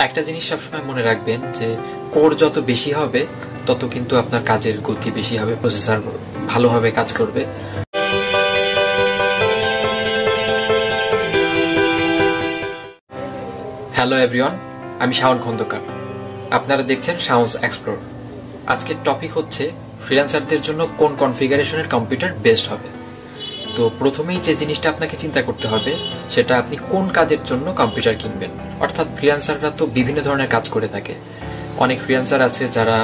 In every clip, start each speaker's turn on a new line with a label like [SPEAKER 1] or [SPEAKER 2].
[SPEAKER 1] একটা জিনিস সবসময় মনে রাখবেন যে কোর যত বেশি হবে তত কিন্তু আপনার কাজের গতি বেশি হবে, প্রসেসর ভালোভাবে কাজ করবে। হ্যালো এভরিওয়ান, আমি শাওন খন্দকার। আপনারা দেখছেন শাওনস এক্সপ্লোর। আজকের টপিক হচ্ছে ফ্রিল্যান্সারদের জন্য কোন কনফিগারেশনের কম্পিউটার বেস্ট হবে। তো প্রথমেই যে জিনিসটা আপনাকে চিন্তা করতে হবে সেটা আপনি কোন কাজের জন্য কম্পিউটার কিনবেন। অর্থাৎ ফ্রিল্যান্সাররা তো বিভিন্ন ধরনের কাজ করে থাকে। অনেক ফ্রিল্যান্সার আছে যারা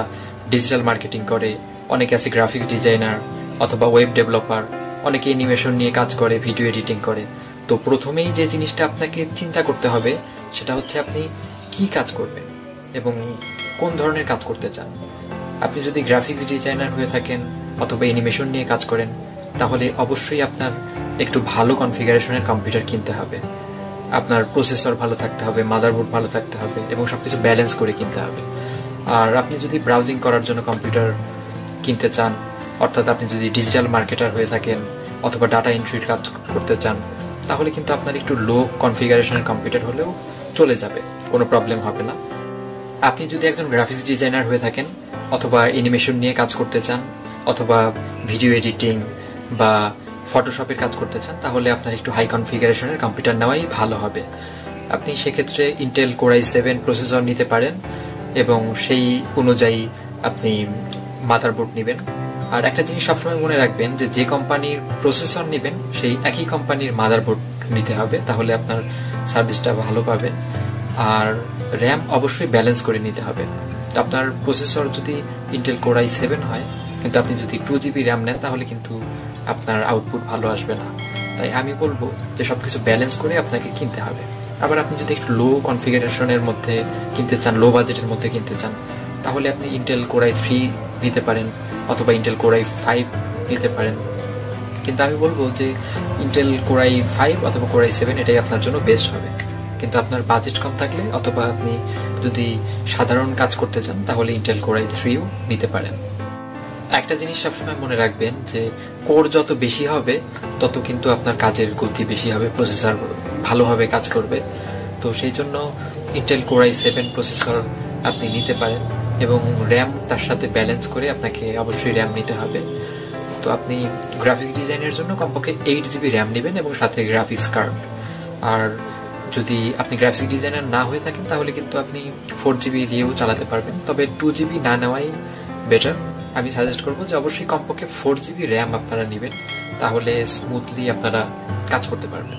[SPEAKER 1] ডিজিটাল মার্কেটিং করে, অনেকে আছে গ্রাফিক্স ডিজাইনার অথবা ওয়েব ডেভেলপার, অনেকে অ্যানিমেশন নিয়ে কাজ করে, ভিডিও এডিটিং করে। তো প্রথমেই যে জিনিসটা আপনাকে চিন্তা করতে হবে সেটা হচ্ছে আপনি কি কাজ করবেন এবং কোন ধরনের কাজ করতে চান। আপনি যদি গ্রাফিক্স ডিজাইনার হয়ে থাকেন অথবা অ্যানিমেশন নিয়ে কাজ করেন তাহলে অবশ্যই আপনার একটু ভালো কনফিগারেশনের কম্পিউটার কিনতে হবে। আপনার প্রসেসর ভালো থাকতে হবে, মাদারবোর্ড ভালো থাকতে হবে এবং সবকিছু ব্যালেন্স করে কিনতে হবে। আর আপনি যদি ব্রাউজিং করার জন্য কম্পিউটার কিনতে চান, অর্থাৎ আপনি যদি ডিজিটাল মার্কেটার হয়ে থাকেন অথবা ডাটা এন্ট্রির কাজ করতে চান তাহলে কিন্তু আপনার একটু লো কনফিগারেশনের কম্পিউটার হলেও চলে যাবে, কোনো প্রবলেম হবে না। আপনি যদি একজন গ্রাফিক্স ডিজাইনার হয়ে থাকেন অথবা অ্যানিমেশন নিয়ে কাজ করতে চান অথবা ভিডিও এডিটিং বা ফটোশপের কাজ করতে চান তাহলে আপনার একটু হাই কনফিগারেশনের কম্পিউটার নেওয়াই ভালো হবে। আপনি সেক্ষেত্রে ইন্টেল কোর i7 প্রসেসর নিতে পারেন এবং সেই অনুযায়ী আপনি মাদারবোর্ড নেবেন। আর একটা জিনিস সবসময় মনে রাখবেন যে যে কোম্পানির প্রসেসর নেবেন সেই একই কোম্পানির মাদারবোর্ড নিতে হবে, তাহলে আপনার সার্ভিসটা ভালো পাবেন। আর র্যাম অবশ্যই ব্যালেন্স করে নিতে হবে। আপনার প্রসেসর যদি ইন্টেল কোর i7 হয় কিন্তু আপনি যদি 2GB র্যাম নেন তাহলে কিন্তু আপনার আউটপুট ভালো আসবে না। তাই আমি বলবো যে সবকিছু ব্যালেন্স করে আপনাকে কিনতে হবে। আবার আপনি যদি একটু লো কনফিগারেশনের মধ্যে কিনতে চান, লো বাজেটের মধ্যে কিনতে চান তাহলে আপনি ইন্টেল কোর i3 নিতে পারেন অথবা ইন্টেল কোর i5 নিতে পারেন। কিন্তু আমি বলবো যে ইন্টেল কোর i5 অথবা কোর i7 এটাই আপনার জন্য বেস্ট হবে। কিন্তু আপনার বাজেট কম থাকলে অথবা আপনি যদি সাধারণ কাজ করতে চান তাহলে ইন্টেল কোর i3ও নিতে পারেন। একটা জিনিস সবসময় মনে রাখবেন যে কোর যত বেশি হবে তত কিন্তু আপনার কাজের গতি বেশি হবে, প্রসেসর ভালোভাবে কাজ করবে। তো সেই জন্য ইন্টেল কোর i7 প্রসেসর আপনি নিতে পারেন এবং র্যাম তার সাথে ব্যালেন্স করে আপনাকে অবশ্যই র্যাম নিতে হবে। তো আপনি গ্রাফিক্স ডিজাইনের জন্য কমপক্ষে 8GB র্যাম নেবেন এবং সাথে গ্রাফিক্স কার্ড। আর যদি আপনি গ্রাফিক্স ডিজাইনার না হয়ে থাকেন তাহলে কিন্তু আপনি 4GB দিয়েও চালাতে পারবেন, তবে 2GB না নেওয়াই বেটার। আমি সাজেস্ট করবো যে অবশ্যই কমপক্ষে 4GB র্যাম আপনারা নেবেন, তাহলে স্মুথলি আপনারা কাজ করতে পারবেন।